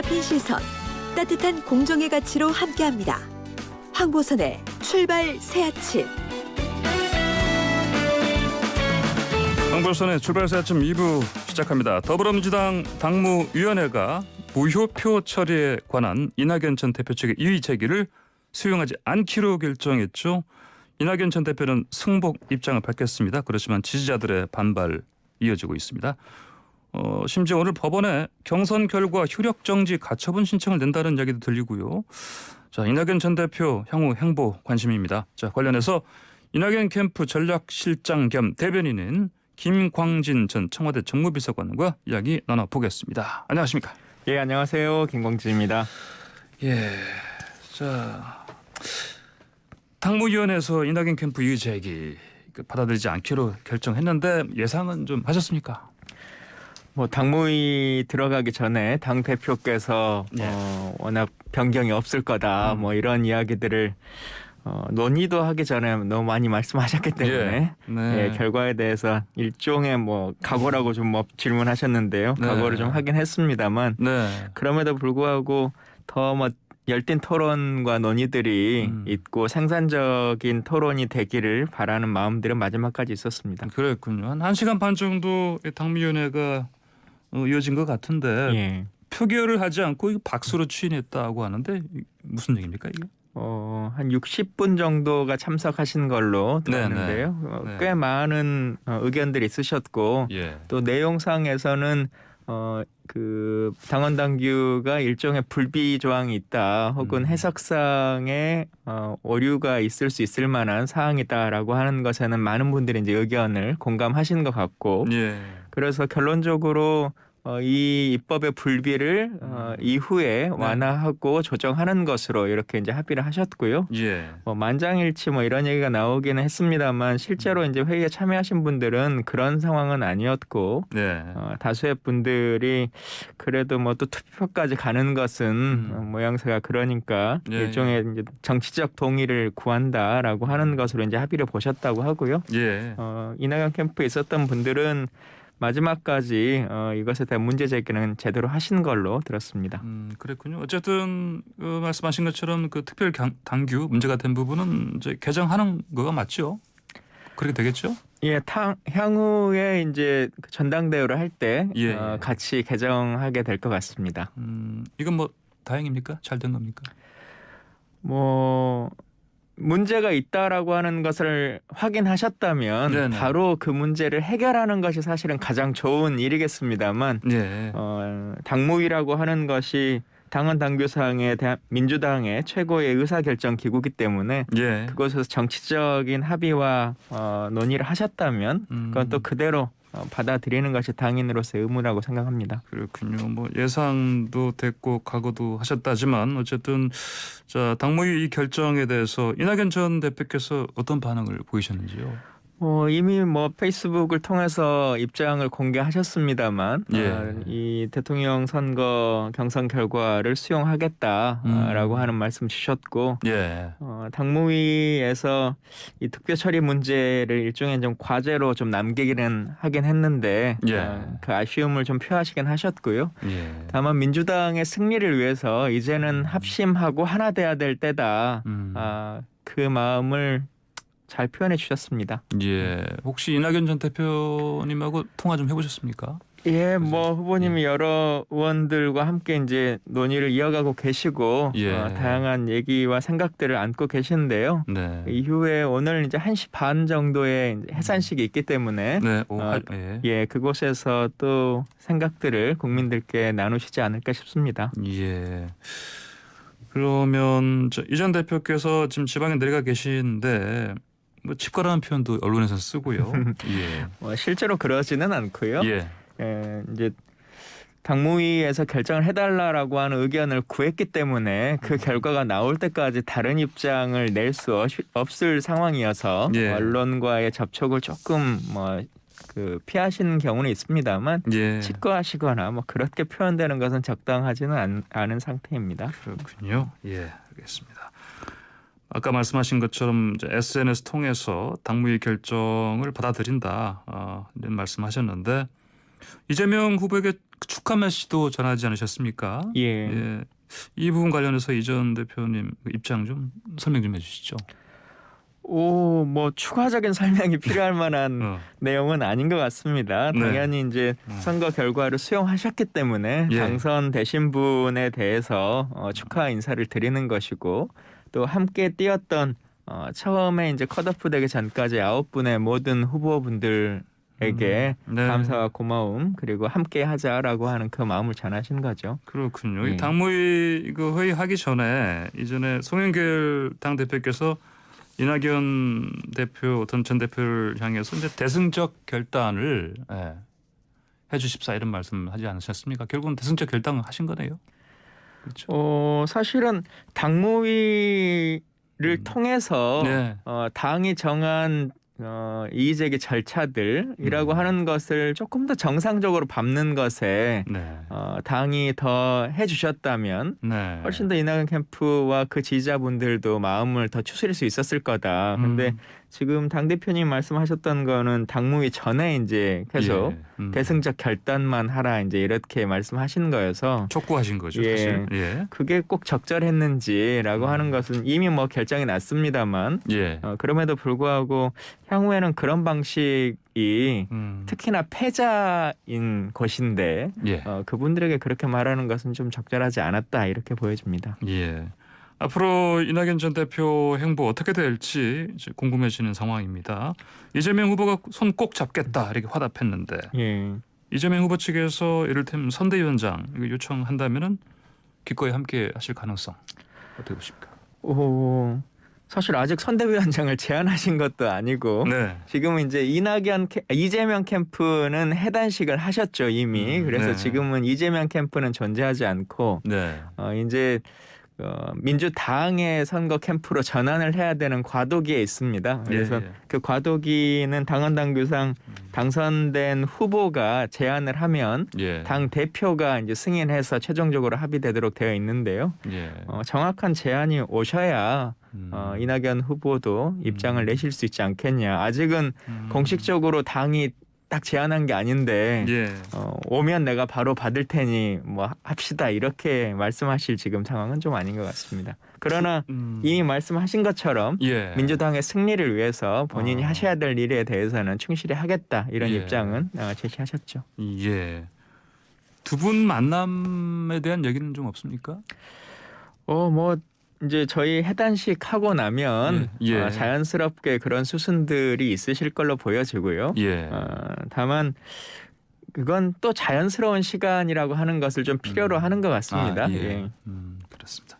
잡힌 시선, 따뜻한 공정의 가치로 함께합니다. 황보선의 출발 새 아침. 황보선의 출발 새 아침 2부 시작합니다. 더불어민주당 당무위원회가 무효표 처리에 관한 이낙연 전 대표 측의 이의 제기를 수용하지 않기로 결정했죠. 이낙연 전 대표는 승복 입장을 밝혔습니다. 그렇지만 지지자들의 반발 이어지고 있습니다. 심지어 오늘 법원에 경선 결과 효력 정지 가처분 신청을 낸다는 이야기도 들리고요. 자, 이낙연 전 대표 향후 행보 관심입니다. 자, 관련해서 이낙연 캠프 전략실장 겸 대변인인 김광진 전 청와대 정무비서관과 이야기 나눠보겠습니다. 안녕하십니까? 예, 안녕하세요. 김광진입니다. 예, 자, 당무위원회에서 이낙연 캠프 이의 제기 받아들이지 않기로 결정했는데 예상은 좀 하셨습니까? 당무위 들어가기 전에 당 대표께서 예. 워낙 변경이 없을 거다 이런 이야기들을 논의도 하기 전에 너무 많이 말씀하셨기 때문에 네. 결과에 대해서 일종의 각오라고 좀 질문하셨는데요. 네. 각오를 좀 하긴 했습니다만 네. 그럼에도 불구하고 더 열띤 토론과 논의들이 있고 생산적인 토론이 되기를 바라는 마음들은 마지막까지 있었습니다. 그랬군요. 한 1시간 반 정도 당무위원회가 이어진 것 같은데 예. 표결을 하지 않고 이거 박수로 추인했다고 하는데 무슨 얘기입니까 이게? 한 60분 정도가 참석하신 걸로 들었는데요. 네. 꽤 많은 의견들이 있으셨고 예. 또 내용상에서는 그 당원 당규가 일종의 불비 조항이 있다 혹은 해석상의 오류가 있을 수 있을 만한 사항이다라고 하는 것에는 많은 분들이 이제 의견을 공감하신 것 같고 예. 그래서 결론적으로 이 입법의 불비를 이후에 완화하고 조정하는 것으로 이렇게 이제 합의를 하셨고요. 예. 만장일치 이런 얘기가 나오기는 했습니다만 실제로 이제 회의에 참여하신 분들은 그런 상황은 아니었고 네. 다수의 분들이 그래도 또 투표까지 가는 것은 모양새가 그러니까 예, 일종의 이제 정치적 동의를 구한다라고 하는 것으로 이제 합의를 보셨다고 하고요. 예. 이낙연 캠프에 있었던 분들은 마지막까지 이것에 대한 문제 제기는 제대로 하신 걸로 들었습니다. 그랬군요. 어쨌든 말씀하신 것처럼 그 특별 당규 문제가 된 부분은 이제 개정하는 거가 맞죠? 그렇게 되겠죠? 예, 향후에 이제 전당대회를 할 때 예. 같이 개정하게 될 것 같습니다. 이건 다행입니까? 잘 된 겁니까? 문제가 있다라고 하는 것을 확인하셨다면 네네. 바로 그 문제를 해결하는 것이 사실은 가장 좋은 일이겠습니다만 예. 당무위라고 하는 것이 당헌 당규상의 민주당의 최고의 의사결정 기구이기 때문에 예. 그것에서 정치적인 합의와 논의를 하셨다면 그건 또 그대로 받아들이는 것이 당인으로서의 의무라고 생각합니다. 그렇군요. 예상도 됐고 각오도 하셨다지만 어쨌든 자 당무위 이 결정에 대해서 이낙연 전 대표께서 어떤 반응을 보이셨는지요? 이미 페이스북을 통해서 입장을 공개하셨습니다만 예. 이 대통령 선거 경선 결과를 수용하겠다라고 하는 말씀 주셨고 예. 당무위에서 이 특별 처리 문제를 일종의 좀 과제로 좀 남기기는 하긴 했는데 예. 그 아쉬움을 좀 표하시긴 하셨고요. 예. 다만 민주당의 승리를 위해서 이제는 합심하고 하나 돼야 될 때다. 그 마음을 잘 표현해 주셨습니다. 예. 혹시 이낙연 전 대표님하고 통화 좀 해보셨습니까? 예, 후보님이 여러 의원들과 함께 이제 논의를 이어가고 계시고 예. 다양한 얘기와 생각들을 안고 계시는데요. 네. 이후에 오늘 이제 1시 반 정도에 이제 해산식이 있기 때문에 네. 예, 그곳에서 또 생각들을 국민들께 나누시지 않을까 싶습니다. 예. 그러면 이 전 대표께서 지금 지방에 내려가 계시는데 집가라는 표현도 언론에서 쓰고요. 예. 실제로 그러지는 않고요. 예. 이제 당무위에서 결정을 해달라라고 하는 의견을 구했기 때문에 그 결과가 나올 때까지 다른 입장을 낼 수 없을 상황이어서 예. 언론과의 접촉을 조금 피하시는 경우는 있습니다만 예. 직거하시거나 그렇게 표현되는 것은 적당하지는 않은 상태입니다. 그렇군요. 예, 알겠습니다. 아까 말씀하신 것처럼 이제 SNS 통해서 당무위 결정을 받아들인다 이런 말씀하셨는데 이재명 후보에게 축하 메시지도 전하지 않으셨습니까? 예. 예. 이 부분 관련해서 이 전 대표님 입장 좀 설명 좀 해주시죠. 뭐 추가적인 설명이 필요할 만한 어. 내용은 아닌 것 같습니다. 네. 당연히 이제 선거 결과를 수용하셨기 때문에 예. 당선되신 분에 대해서 축하 인사를 드리는 것이고 또 함께 뛰었던 처음에 이제 컷오프 되기 전까지 9분의 모든 후보분들에게 네. 감사와 고마움 그리고 함께 하자라고 하는 그 마음을 전하신 거죠. 그렇군요. 예. 이 당무위 그 회의하기 전에 이전에 송영길 당 대표께서 이낙연 대표 전 대표를 향해서 이제 대승적 결단을 해주십사 이런 말씀하지 않으셨습니까? 결국은 대승적 결단을 하신 거네요. 그렇죠. 사실은 당무위를 통해서 네. 당이 정한 이의제기 절차들이라고 하는 것을 조금 더 정상적으로 밟는 것에 네. 당이 더 해주셨다면 네. 훨씬 더 이낙연 캠프와 그 지지자분들도 마음을 더 추스릴 수 있었을 거다. 근데 지금 당 대표님 말씀하셨던 거는 당무위 전에 이제 계속 예. 대승적 결단만 하라 이제 이렇게 말씀하신 거여서 촉구하신 거죠, 예. 사실. 예. 그게 꼭 적절했는지라고 하는 것은 이미 뭐 결정이 났습니다만 예. 그럼에도 불구하고 향후에는 그런 방식이 특히나 패자인 곳인데 예. 그분들에게 그렇게 말하는 것은 좀 적절하지 않았다 이렇게 보여집니다. 예. 앞으로 이낙연 전 대표 행보 어떻게 될지 이제 궁금해지는 상황입니다. 이재명 후보가 손 꼭 잡겠다 이렇게 화답했는데 예. 이재명 후보 측에서 이를테면 선대위원장 이거 요청한다면은 기꺼이 함께 하실 가능성 어떻게 보십니까? 사실 아직 선대위원장을 제안하신 것도 아니고 네. 지금은 이제 이재명 캠프는 해단식을 하셨죠 이미. 그래서 네. 지금은 이재명 캠프는 존재하지 않고 네. 이제 민주당의 선거 캠프로 전환을 해야 되는 과도기에 있습니다. 그래서 예. 그 과도기는 당헌당규상 당선된 후보가 제안을 하면 예. 당 대표가 이제 승인해서 최종적으로 합의되도록 되어 있는데요. 예. 정확한 제안이 오셔야 이낙연 후보도 입장을 내실 수 있지 않겠냐. 아직은 공식적으로 당이 딱 제안한 게 아닌데 예. 오면 내가 바로 받을 테니 뭐 합시다 이렇게 말씀하실 지금 상황은 좀 아닌 것 같습니다. 그러나 이미 말씀하신 것처럼 예. 민주당의 승리를 위해서 본인이 하셔야 될 일에 대해서는 충실히 하겠다 이런 예. 입장은 제시하셨죠. 예. 두 분 만남에 대한 얘기는 좀 없습니까? 뭐 이제 저희 해단식 하고 나면 예. 자연스럽게 그런 수순들이 있으실 걸로 보여지고요. 예. 다만 그건 또 자연스러운 시간이라고 하는 것을 좀 필요로 하는 것 같습니다. 예. 그렇습니다.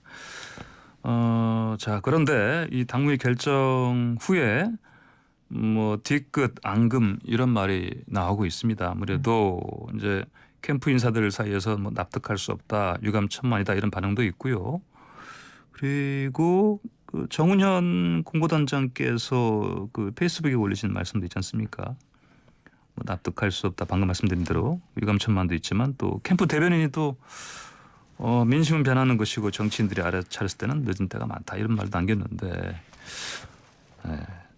자 그런데 이 당무위 결정 후에 뭐 뒤끝 앙금 이런 말이 나오고 있습니다. 아무래도 이제 캠프 인사들 사이에서 뭐 납득할 수 없다, 유감천만이다 이런 반응도 있고요. 그리고 그 정운현 공보단장께서 그 페이스북에 올리신 말씀도 있지 않습니까? 뭐 납득할 수 없다. 방금 말씀드린 대로 유감천만도 있지만 또 캠프 대변인이 또 민심은 변하는 것이고 정치인들이 알아차렸을 때는 늦은 때가 많다 이런 말도 남겼는데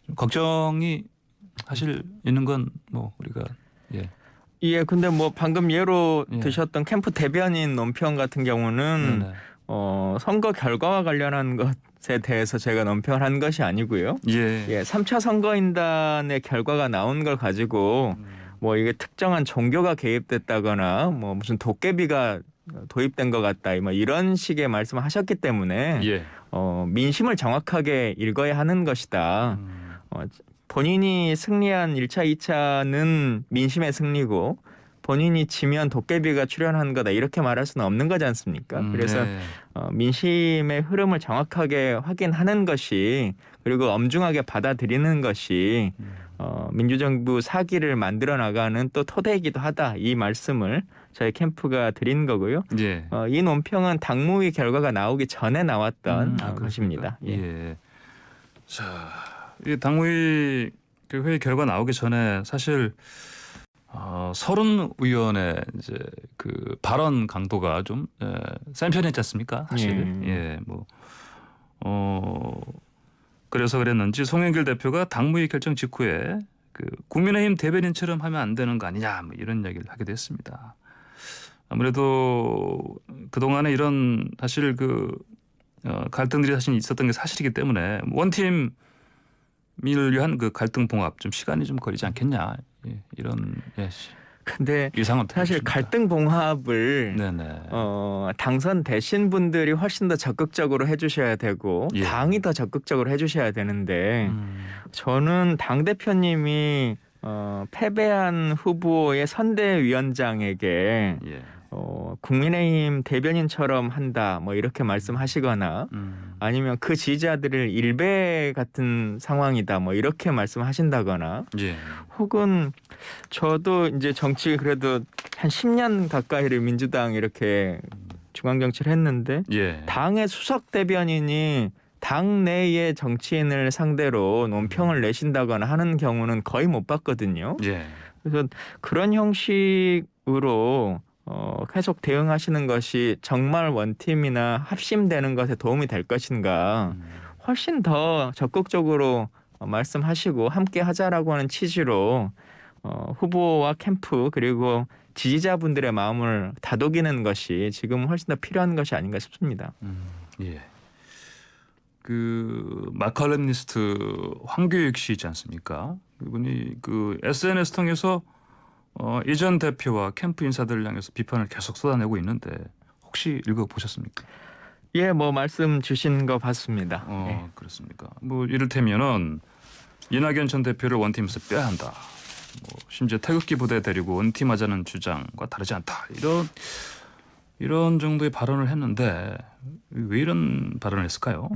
좀 걱정이 사실 있는 건 뭐 우리가 근데 뭐 방금 예로 예. 드셨던 캠프 대변인 논평 같은 경우는 네네. 선거 결과와 관련한 것에 대해서 제가 논평한 것이 아니고요. 예. 3차 선거인단의 결과가 나온 걸 가지고 뭐 이게 특정한 종교가 개입됐다거나 뭐 무슨 도깨비가 도입된 것 같다 뭐 이런 식의 말씀을 하셨기 때문에 예. 민심을 정확하게 읽어야 하는 것이다. 본인이 승리한 1차, 2차는 민심의 승리고 본인이 지면 도깨비가 출연한 거다 이렇게 말할 수는 없는 거지 않습니까? 그래서 네. 민심의 흐름을 정확하게 확인하는 것이 그리고 엄중하게 받아들이는 것이 민주정부 사기를 만들어 나가는 또 토대이기도 하다 이 말씀을 저희 캠프가 드린 거고요. 예. 이 논평은 당무위 결과가 나오기 전에 나왔던 것입니다. 예. 자, 이 당무위 그 회의 결과 나오기 전에 사실 서른 의원의 이제 그 발언 강도가 좀 센 편이었지 않습니까? 사실 그래서 그랬는지 송영길 대표가 당무위 결정 직후에 그 국민의힘 대변인처럼 하면 안 되는 거 아니냐 뭐 이런 이야기를 하기도 했습니다. 아무래도 그동안에 이런 사실 갈등들이 사실 있었던 게 사실이기 때문에 원팀을 위한 그 갈등 봉합 좀 시간이 좀 걸리지 않겠냐 이런 근데 예상은 사실 해봅니다. 갈등 봉합을 네네. 당선되신 분들이 훨씬 더 적극적으로 해주셔야 되고 예. 당이 더 적극적으로 해주셔야 되는데 저는 당 대표님이 패배한 후보의 선대위원장에게 예. 국민의힘 대변인처럼 한다 뭐 이렇게 말씀하시거나 아니면 그 지지자들을 일배 같은 상황이다 뭐 이렇게 말씀하신다거나 예. 혹은 저도 이제 정치 그래도 한 10년 가까이를 민주당 이렇게 중앙 정치를 했는데 예. 당의 수석 대변인이 당 내의 정치인을 상대로 논평을 내신다거나 하는 경우는 거의 못 봤거든요. 예. 그래서 그런 형식으로 계속 대응하시는 것이 정말 원팀이나 합심되는 것에 도움이 될 것인가 훨씬 더 적극적으로 말씀하시고 함께 하자라고 하는 취지로 후보와 캠프 그리고 지지자분들의 마음을 다독이는 것이 지금은 훨씬 더 필요한 것이 아닌가 싶습니다. 예. 그 마칼럼니스트 황교익 씨 있지 않습니까? 그분이 그 SNS 통해서 이전 대표와 캠프 인사들을 향해서 비판을 계속 쏟아내고 있는데 혹시 읽어보셨습니까? 예, 뭐 말씀 주신 거 봤습니다. 예. 그렇습니까? 뭐 이를테면은 이낙연 전 대표를 원팀에서 빼야 한다. 뭐 심지어 태극기 부대 데리고 원팀하자는 주장과 다르지 않다. 이런 정도의 발언을 했는데 왜 이런 발언을 했을까요?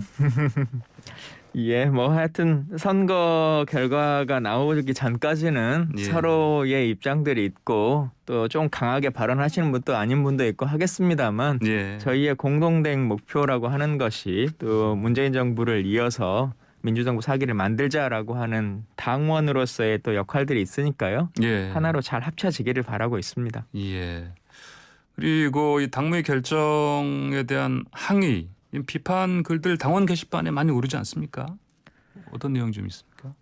예, 뭐 하여튼 선거 결과가 나오기 전까지는 예. 서로의 입장들이 있고 또 좀 강하게 발언하시는 분도 아닌 분도 있고 하겠습니다만 예. 저희의 공동된 목표라고 하는 것이 또 문재인 정부를 이어서 민주정부 사기를 만들자라고 하는 당원으로서의 또 역할들이 있으니까요. 예. 하나로 잘 합쳐지기를 바라고 있습니다. 예. 그리고 이 당무의 결정에 대한 항의, 비판 글들 당원 게시판에 많이 오르지 않습니까? 어떤 내용 좀 있습니까?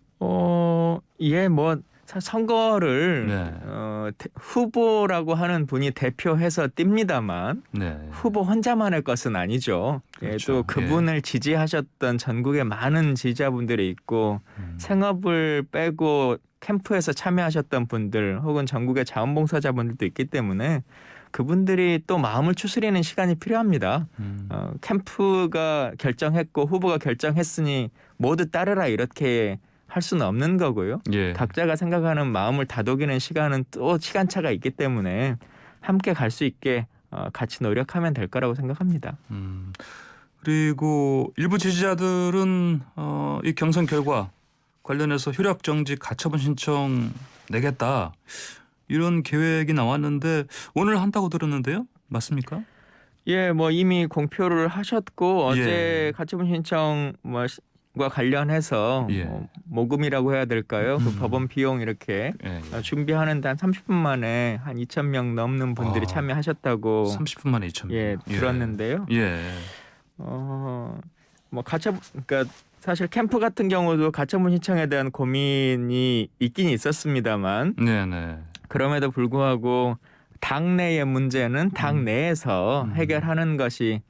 예, 뭐 선거를 네. 후보라고 하는 분이 대표해서 띱니다만 네. 후보 혼자만의 것은 아니죠. 예, 그렇죠. 또 그분을 지지하셨던 전국의 많은 지지자분들이 있고 생업을 빼고 캠프에서 참여하셨던 분들 혹은 전국의 자원봉사자분들도 있기 때문에 그분들이 또 마음을 추스리는 시간이 필요합니다. 캠프가 결정했고 후보가 결정했으니 모두 따르라 이렇게 할 수는 없는 거고요. 예. 각자가 생각하는 마음을 다독이는 시간은 또 시간차가 있기 때문에 함께 갈 수 있게 같이 노력하면 될 거라고 생각합니다. 그리고 일부 지지자들은 이 경선 결과 관련해서 효력 정지 가처분 신청 내겠다 이런 계획이 나왔는데 오늘 한다고 들었는데요, 맞습니까? 예, 뭐 이미 공표를 하셨고 어제 가처분 신청 과 관련해서 예. 모금이라고 해야 될까요? 그 법원 비용 이렇게 예. 준비하는데 한 30분 만에 한 2,000명 넘는 분들이 참여하셨다고 30분 만에 2,000명. 예, 들었는데요. 예. 뭐 그러니까 사실 캠프 같은 경우도 가처분 신청에 대한 고민이 있긴 있었습니다만 네네. 그럼에도 불구하고 당내의 문제는 당 내에서 해결하는 것이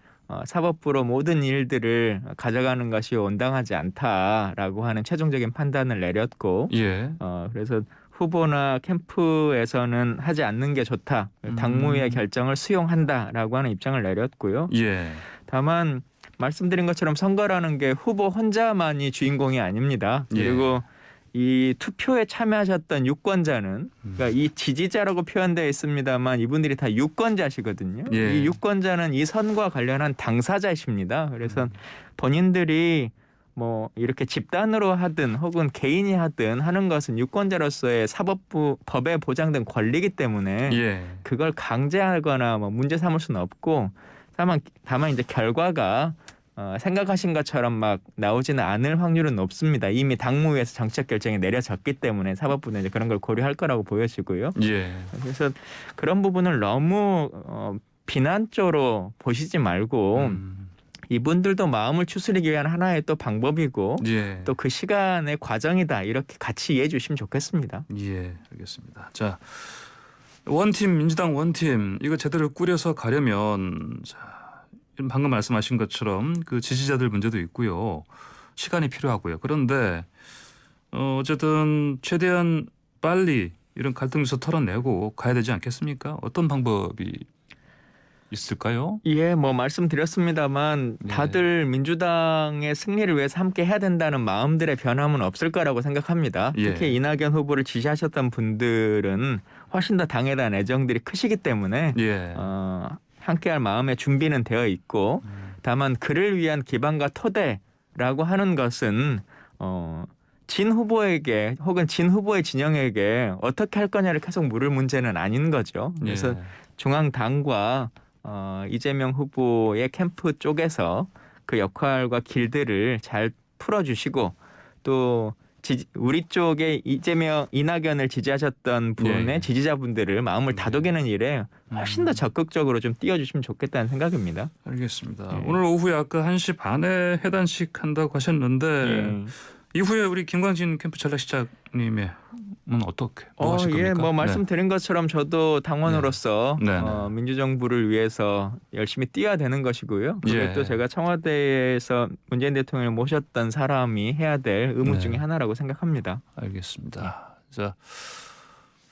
사법부로 모든 일들을 가져가는 것이 온당하지 않다라고 하는 최종적인 판단을 내렸고 예. 그래서 후보나 캠프에서는 하지 않는 게 좋다. 당무의 결정을 수용한다라고 하는 입장을 내렸고요. 예. 다만 말씀드린 것처럼 선거라는 게 후보 혼자만이 주인공이 아닙니다. 예. 그리고 이 투표에 참여하셨던 유권자는 그러니까 이 지지자라고 표현되어 있습니다만 이분들이 다 유권자시거든요. 예. 이 유권자는 이 선과 관련한 당사자이십니다. 그래서 본인들이 뭐 이렇게 집단으로 하든 혹은 개인이 하든 하는 것은 유권자로서의 사법부 법에 보장된 권리이기 때문에 예. 그걸 강제하거나 뭐 문제 삼을 수는 없고 다만 이제 결과가 생각하신 것처럼 막 나오지는 않을 확률은 높습니다. 이미 당무위에서 정책 결정이 내려졌기 때문에 사법부는 이제 그런 걸 고려할 거라고 보여지고요. 예. 그래서 그런 부분을 너무 비난적으로 보시지 말고 이분들도 마음을 추스리기 위한 하나의 또 방법이고 예. 또 그 시간의 과정이다 이렇게 같이 이해해 주시면 좋겠습니다. 예, 알겠습니다. 자, 원팀 민주당 원팀 이거 제대로 꾸려서 가려면 자, 방금 말씀하신 것처럼 그 지지자들 문제도 있고요. 시간이 필요하고요. 그런데 어쨌든 최대한 빨리 이런 갈등 요소 털어내고 가야 되지 않겠습니까? 어떤 방법이 있을까요? 예, 뭐 말씀드렸습니다만 네. 다들 민주당의 승리를 위해서 함께 해야 된다는 마음들의 변함은 없을 거라고 생각합니다. 예. 특히 이낙연 후보를 지지하셨던 분들은 훨씬 더 당에 대한 애정들이 크시기 때문에 예. 함께할 마음의 준비는 되어 있고 다만 그를 위한 기반과 토대라고 하는 것은 진 후보에게 혹은 진 후보의 진영에게 어떻게 할 거냐를 계속 물을 문제는 아닌 거죠. 그래서 예. 중앙당과 이재명 후보의 캠프 쪽에서 그 역할과 길들을 잘 풀어주시고 또 우리 쪽에 이낙연을 지지하셨던 분의 예. 지지자분들을 마음을 다독이는 일에 훨씬 더 적극적으로 좀 띄워주시면 좋겠다는 생각입니다. 알겠습니다. 예. 오늘 오후에 아까 1시 반에 해단식 한다고 하셨는데 예. 이후에 우리 김광진 캠프 전략시장님의 어떻게 뭐 하실 겁니까? 예, 뭐 말씀드린 것처럼 저도 당원으로서 네. 네. 민주정부를 위해서 열심히 뛰어야 되는 것이고요. 그것도 예. 제가 청와대에서 문재인 대통령을 모셨던 사람이 해야 될 의무 네. 중에 하나라고 생각합니다. 알겠습니다. 자,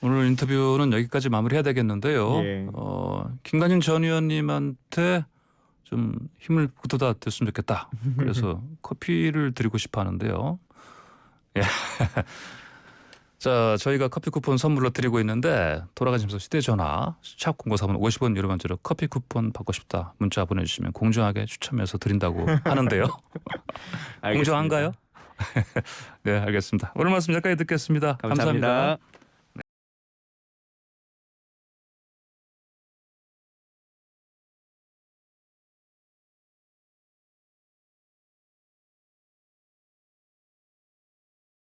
오늘 인터뷰는 여기까지 마무리해야 되겠는데요. 예. 김관영 전 의원님한테 좀 힘을 북돋아 줬으면 좋겠다. 그래서 커피를 드리고 싶어 하는데요. 예. 자, 저희가 커피 쿠폰 선물로 드리고 있는데 돌아가시면서 휴대전화 샵 0935 50원 유료 문자로 커피 쿠폰 받고 싶다 문자 보내주시면 공정하게 추첨해서 드린다고 하는데요. 알겠습니다. 공정한가요? 네, 알겠습니다. 오늘 말씀 여기까지 듣겠습니다. 감사합니다.